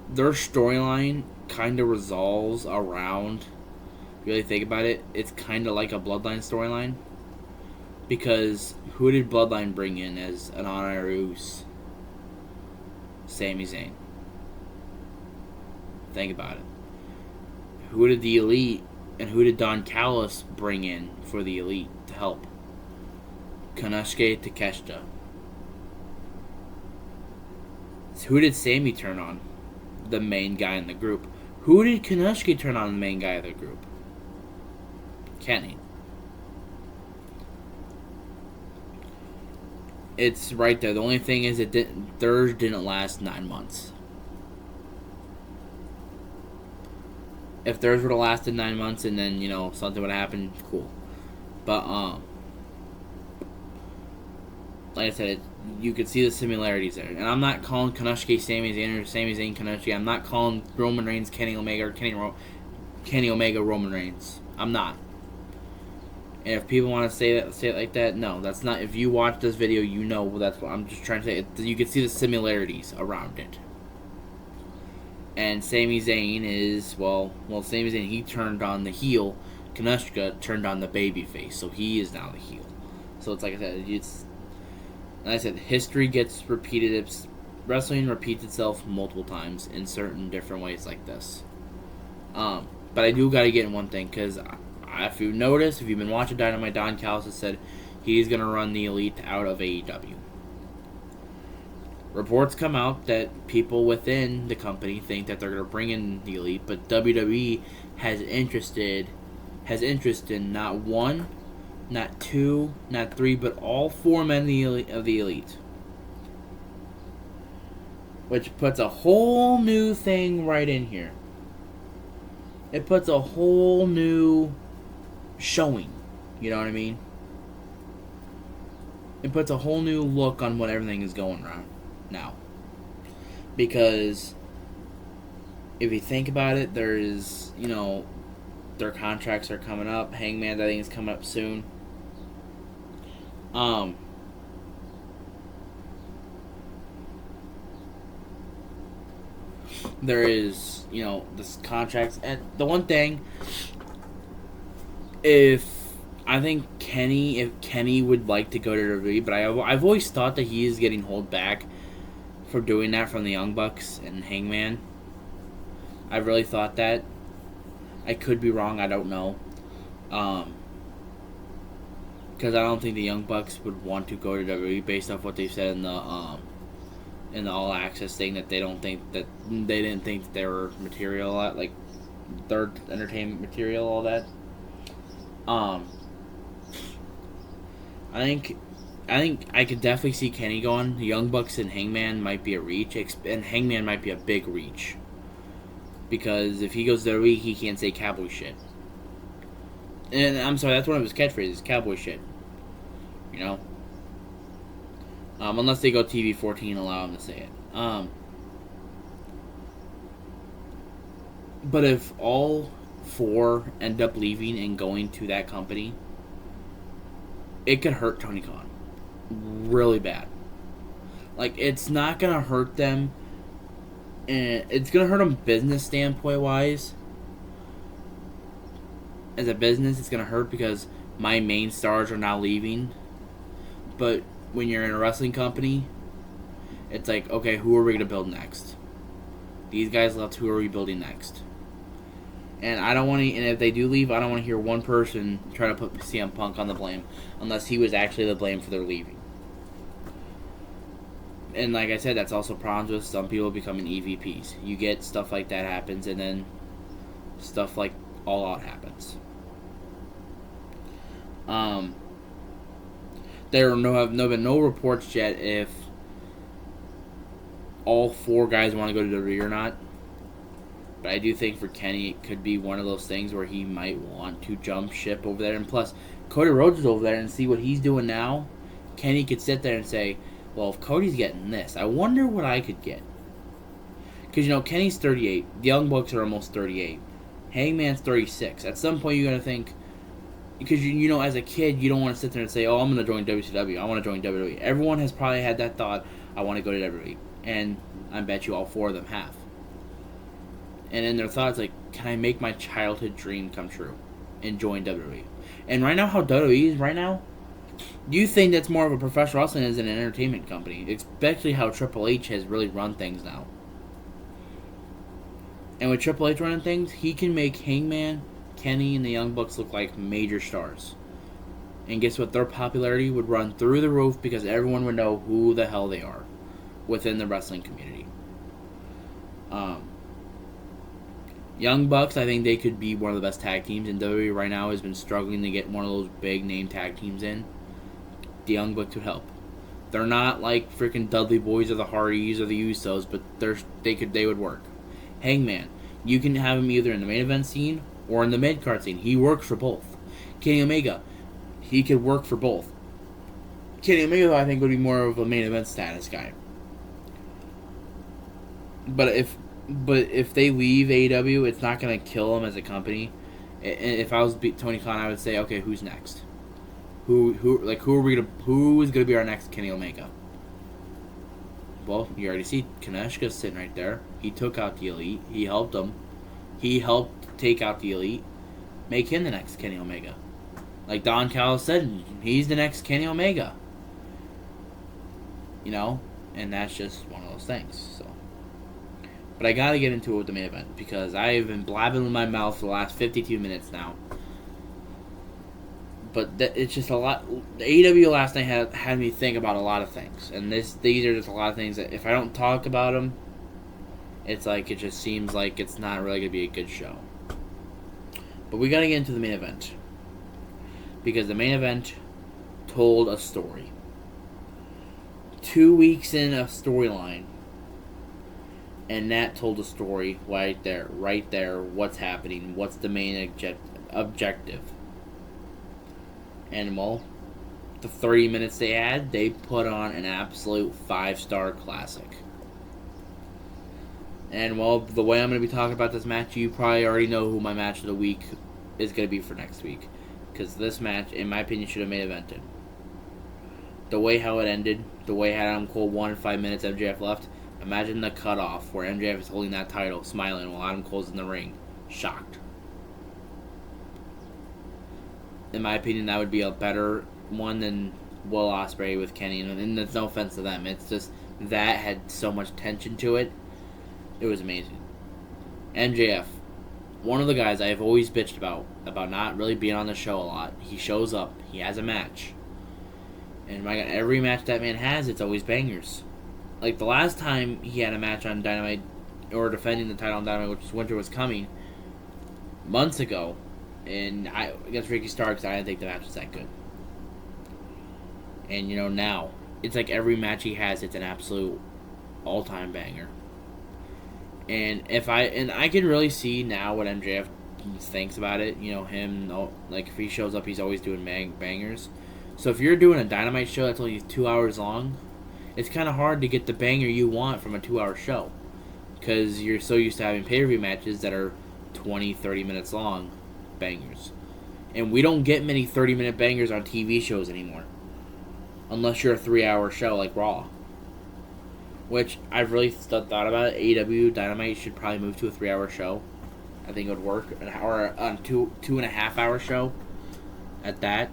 Their storyline kind of resolves around, if you really think about it, it's kind of like a Bloodline storyline. Because who did Bloodline bring in as an honorary Sami Zayn. Think about it. Who did the Elite and who did Don Callis bring in for the Elite to help? Konosuke Takeshita. Who did Sami turn on? The main guy in the group. Who did Konosuke turn on, the main guy of the group? Kenny. It's right there. The only thing is theirs didn't last 9 months. If theirs would have lasted 9 months and then, something would have happened, cool. But, like I said, you could see the similarities there. And I'm not calling Konosuke Sami Zayn or Sami Zayn Konosuke. I'm not calling Roman Reigns Kenny Omega or Kenny Omega Roman Reigns. I'm not. And if people want to say it like that, no, that's not. If you watch this video, that's what I'm just trying to say. You can see the similarities around it. And Sami Zayn is, Sami Zayn, he turned on the heel. Konosuke turned on the babyface, so he is now the heel. So it's like I said, history gets repeated. Wrestling repeats itself multiple times in certain different ways like this. But I do got to get in one thing, because if you notice, if you've been watching Dynamite, Don Callis has said he's going to run the Elite out of AEW. Reports come out that people within the company think that they're going to bring in the Elite, but WWE has interest in not one, not two, not three, but all four men of the Elite. Which puts a whole new thing right in here. It puts a whole new showing. You know what I mean? It puts a whole new look on what everything is going around now. Because if you think about it, there is, their contracts are coming up. Hangman, I think, is coming up soon. There is, this contracts. And the one thing, if Kenny would like to go to WWE, but I've always thought that he is getting held back for doing that from the Young Bucks and Hangman. I really thought that. I could be wrong. I don't know. Because I don't think the Young Bucks would want to go to WWE based off what they've said in the All Access thing, that they didn't think that they were material, like third entertainment material, all that. I think I could definitely see Kenny going. The Young Bucks and Hangman might be a reach, and Hangman might be a big reach. Because if he goes to WWE, he can't say cowboy shit. And I'm sorry, that's one of his catchphrases, cowboy shit. Unless they go TV-14 and allow him to say it. But if all four end up leaving and going to that company, it could hurt Tony Khan really bad. Like, it's not going to hurt them. And it's going to hurt them business standpoint wise. As a business, it's going to hurt because my main stars are now leaving. But when you're in a wrestling company, it's like, okay, who are we going to build next? These guys left, who are we building next? And I don't want to, and if they do leave, I don't want to hear one person try to put CM Punk on the blame, unless he was actually the blame for their leaving. And like I said, that's also problems with some people becoming EVPs. You get stuff like that happens, and then stuff like All Out happens. There have been no reports yet if all 4 guys want to go to WWE or not. But I do think for Kenny, it could be one of those things where he might want to jump ship over there. And plus, Cody Rhodes is over there, and see what he's doing now. Kenny could sit there and say, well, if Cody's getting this, I wonder what I could get. Because, Kenny's 38. The Young Bucks are almost 38. Hangman's 36. At some point, you're going to think, because, as a kid, you don't want to sit there and say, oh, I'm going to join WCW. I want to join WWE. Everyone has probably had that thought, I want to go to WWE. And I bet you all 4 of them have. And in their thoughts, like, can I make my childhood dream come true and join WWE? And right now, how WWE is right now, you think that's more of a professional wrestling as an entertainment company, especially how Triple H has really run things now. And with Triple H running things, he can make Hangman, Kenny, and the Young Bucks look like major stars. And guess what? Their popularity would run through the roof because everyone would know who the hell they are within the wrestling community. Young Bucks, I think they could be one of the best tag teams, and WWE right now has been struggling to get one of those big name tag teams in. The Young Bucks would help. They're not like freaking Dudley Boys or the Hardys or the Usos, but they would work. Hangman, you can have him either in the main event scene or in the mid card scene. He works for both. Kenny Omega, he could work for both. Kenny Omega, I think, would be more of a main event status guy. But if they leave AEW, it's not going to kill them as a company. If I was Tony Khan, I would say, okay, who's next? Who is going to be our next Kenny Omega? Well, you already see Kaneshka's sitting right there. He took out the Elite. He helped them. He helped take out the Elite. Make him the next Kenny Omega. Like Don Callis said, he's the next Kenny Omega. And that's just one of those things. So. But I gotta get into it with the main event because I've been blabbing in my mouth for the last 52 minutes now. But it's just a lot. The AEW last night had me think about a lot of things, and these are just a lot of things that if I don't talk about them, it's like it just seems like it's not really gonna be a good show. But we gotta get into the main event because the main event told a story. 2 weeks in a storyline. And that told a story right there, what's happening, what's the main objective. And, well, the 30 minutes they had, they put on an absolute 5-star classic. And, well, the way I'm going to be talking about this match, you probably already know who my match of the week is going to be for next week. Because this match, in my opinion, should have main evented. The way how it ended, the way Adam Cole won in 5 minutes, MJF left. Imagine the cutoff where MJF is holding that title, smiling while Adam Cole's in the ring, shocked. In my opinion, that would be a better one than Will Ospreay with Kenny. And there's no offense to them. It's just that had so much tension to it. It was amazing. MJF, one of the guys I have always bitched about not really being on the show a lot. He shows up. He has a match. And my God, every match that man has, it's always bangers. Like, the last time he had a match on Dynamite, or defending the title on Dynamite, which was Winter Was Coming, months ago, and against Ricky Starks, I didn't think the match was that good. And, now, it's like every match he has, it's an absolute all-time banger. And I can really see now what MJF thinks about it. Like, if he shows up, he's always doing bangers. So if you're doing a Dynamite show that's only 2 hours long, it's kind of hard to get the banger you want from a 2-hour show. Because you're so used to having pay-per-view matches that are 20, 30 minutes long bangers. And we don't get many 30-minute bangers on TV shows anymore. Unless you're a 3-hour show like Raw. which I've really thought about it. AEW Dynamite should probably move to a 3-hour show. I think it would work. An hour, 2.5 hour show at that.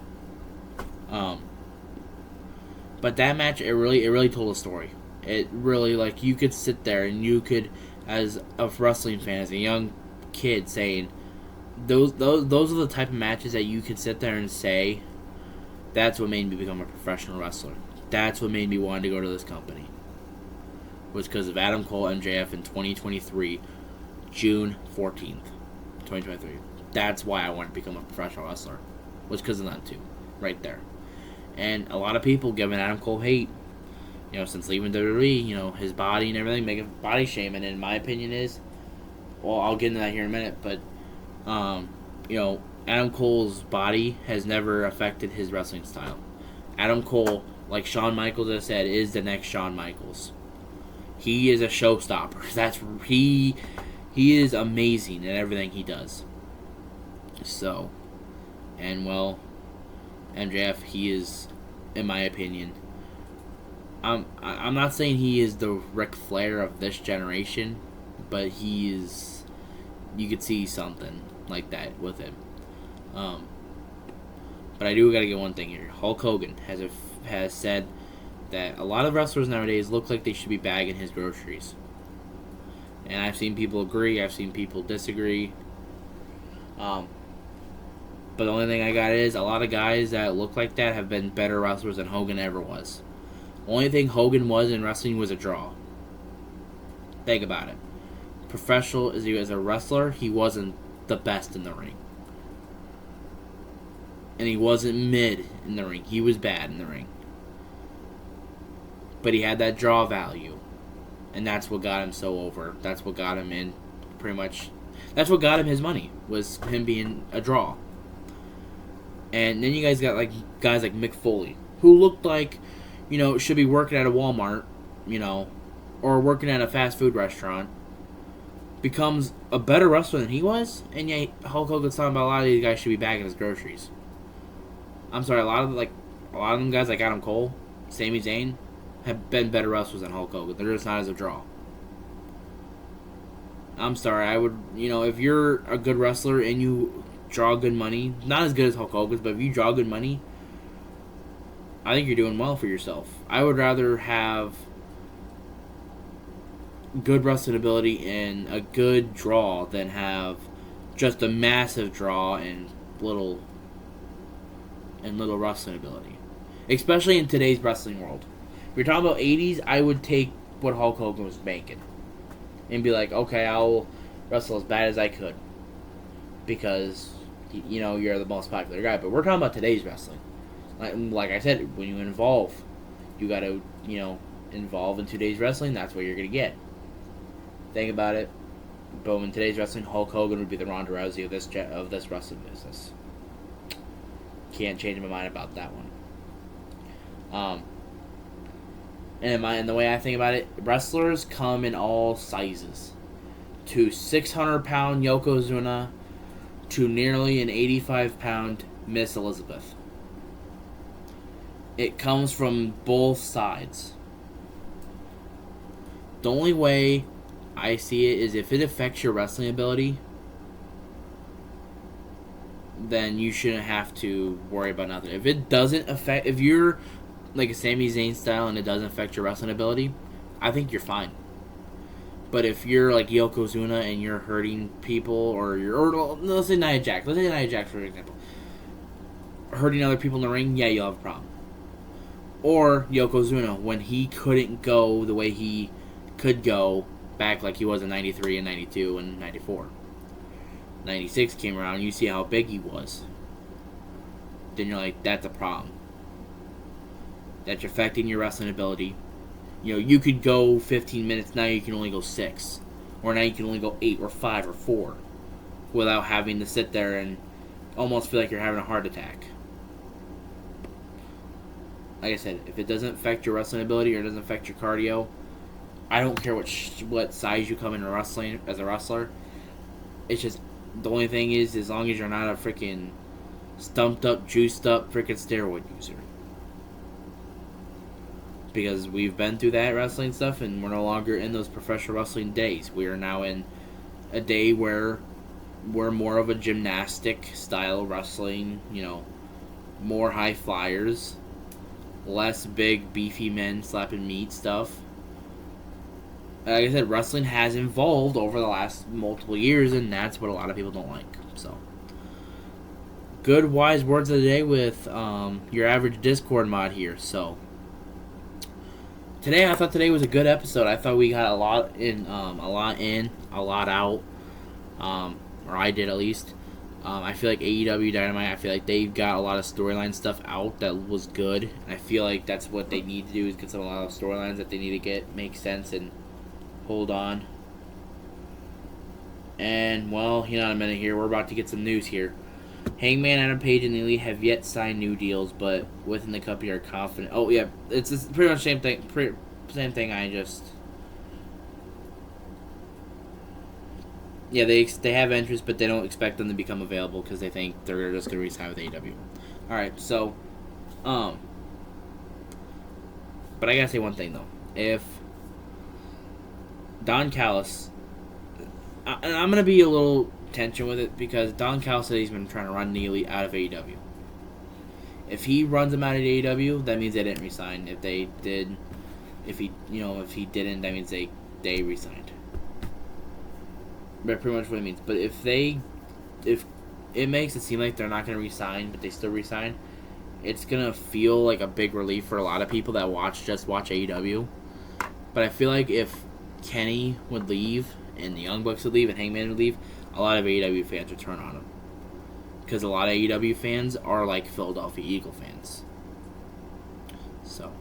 But that match, it really told a story. It really, like, you could sit there and you could, as a wrestling fan, as a young kid, saying, those are the type of matches that you could sit there and say, that's what made me become a professional wrestler. That's what made me want to go to this company. Was because of Adam Cole MJF in 2023, June 14th, 2023. That's why I wanted to become a professional wrestler. Was because of that too, right there. And a lot of people giving Adam Cole hate, since leaving WWE, his body and everything, making body shaming. And my opinion is, well, I'll get into that here in a minute, but, Adam Cole's body has never affected his wrestling style. Adam Cole, like Shawn Michaels has said, is the next Shawn Michaels. He is a showstopper. He is amazing at everything he does. So, and well, MJF, he is, in my opinion, I'm not saying he is the Ric Flair of this generation, but he is, you could see something like that with him. But I do gotta get one thing here. Hulk Hogan has said that a lot of wrestlers nowadays look like they should be bagging his groceries. And I've seen people agree, I've seen people disagree. But the only thing I got is a lot of guys that look like that have been better wrestlers than Hogan ever was. The only thing Hogan was in wrestling was a draw. Think about it. Professional as a wrestler, he wasn't the best in the ring. And he wasn't mid in the ring. He was bad in the ring. But he had that draw value. And that's what got him so over. That's what got him in, pretty much. That's what got him his money, was him being a draw. And then you guys got guys like Mick Foley, who looked like, should be working at a Walmart, or working at a fast food restaurant, becomes a better wrestler than he was, and yet Hulk Hogan's talking about a lot of these guys should be bagging his groceries. I'm sorry, a lot of them guys like Adam Cole, Sami Zayn, have been better wrestlers than Hulk Hogan. They're just not as a draw. I'm sorry, I would, if you're a good wrestler and you draw good money, not as good as Hulk Hogan's, but if you draw good money, I think you're doing well for yourself. I would rather have good wrestling ability and a good draw than have just a massive draw and little wrestling ability. Especially in today's wrestling world. If you're talking about 80s, I would take what Hulk Hogan was making and be like, okay, I'll wrestle as bad as I could because, you're the most popular guy. But we're talking about today's wrestling. Like I said, when you evolve, you got to, evolve in today's wrestling. That's what you're going to get. Think about it. But in today's wrestling, Hulk Hogan would be the Ronda Rousey of this wrestling business. Can't change my mind about that one. And the way I think about it, wrestlers come in all sizes. To 600-pound Yokozuna, to nearly an 85-pound Miss Elizabeth. It comes from both sides. The only way I see it is if it affects your wrestling ability, then you shouldn't have to worry about nothing. If it doesn't affect, if you're like a Sami Zayn style and it doesn't affect your wrestling ability, I think you're fine. But if you're like Yokozuna and you're hurting people, or let's say Nia Jax, for example, hurting other people in the ring, yeah, you'll have a problem. Or Yokozuna, when he couldn't go the way he could go back like he was in 93 and 92 and 94. 96 came around, you see how big he was. Then you're like, that's a problem. That's affecting your wrestling ability. You could go 15 minutes, now you can only go 6. Or now you can only go 8 or 5 or 4. Without having to sit there and almost feel like you're having a heart attack. Like I said, if it doesn't affect your wrestling ability or doesn't affect your cardio, I don't care what size you come into wrestling as a wrestler. It's just, the only thing is, as long as you're not a freaking stumped up, juiced up freaking steroid user. because we've been through that wrestling stuff, and we're no longer in those professional wrestling days. We are now in a day where we're more of a gymnastic style wrestling, more high flyers, less big beefy men slapping meat stuff. Like I said, wrestling has evolved over the last multiple years, and that's what a lot of people don't like. So, good wise words of the day with your average Discord mod here. So, I thought today was a good episode. I thought we got a lot in, a lot out, or I did at least. I feel like AEW Dynamite, I feel like they've got a lot of storyline stuff out that was good. And I feel like that's what they need to do, is get a lot of storylines that they need to get make sense and hold on. And, well, in a minute here, we're about to get some news here. Hangman, Adam Page, and Elite have yet signed new deals, but within the company are confident. Oh, yeah, it's pretty much the same thing. Same thing. Yeah, they have interest, but they don't expect them to become available because they think they're just going to re-sign with AEW. All right, so, but I gotta say one thing though. If Don Callis, and I'm gonna be a little tension with it because Don Callis said he's been trying to run Neely out of AEW. If he runs him out of AEW, that means they didn't resign. If he didn't, that means they resigned. But pretty much what it means. But if it makes it seem like they're not gonna resign, but they still resign, it's gonna feel like a big relief for a lot of people that watch AEW. But I feel like if Kenny would leave and the Young Bucks would leave and Hangman would leave, a lot of AEW fans would turn on him. Because a lot of AEW fans are like Philadelphia Eagle fans. So,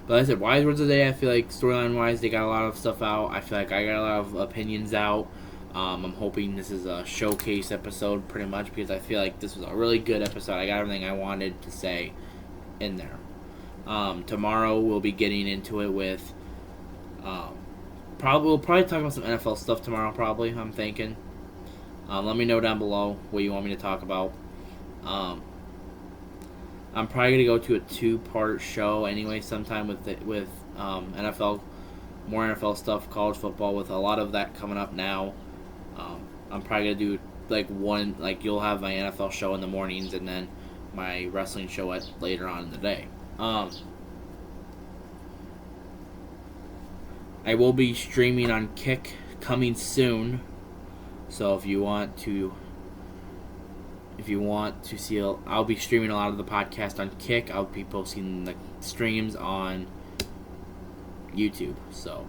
but like I said, wise words of the day. I feel like storyline wise, they got a lot of stuff out. I feel like I got a lot of opinions out. I'm hoping this is a showcase episode pretty much because I feel like this was a really good episode. I got everything I wanted to say in there. Tomorrow we'll be getting into it with we'll probably talk about some NFL stuff tomorrow, probably, I'm thinking. Let me know down below what you want me to talk about. I'm probably going to go to a 2-part show anyway sometime with NFL, more NFL stuff, college football, with a lot of that coming up now. I'm probably going to do one, you'll have my NFL show in the mornings and then my wrestling show later on in the day. I will be streaming on Kick coming soon. So if you want to see, I'll be streaming a lot of the podcast on Kick. I'll be posting the streams on YouTube. So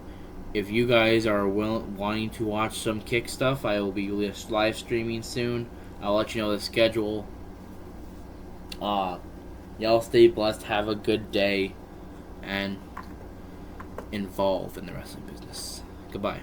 if you guys are wanting to watch some Kick stuff, I will be live streaming soon. I'll let you know the schedule. Y'all stay blessed. Have a good day. And involve in the wrestling business. Goodbye.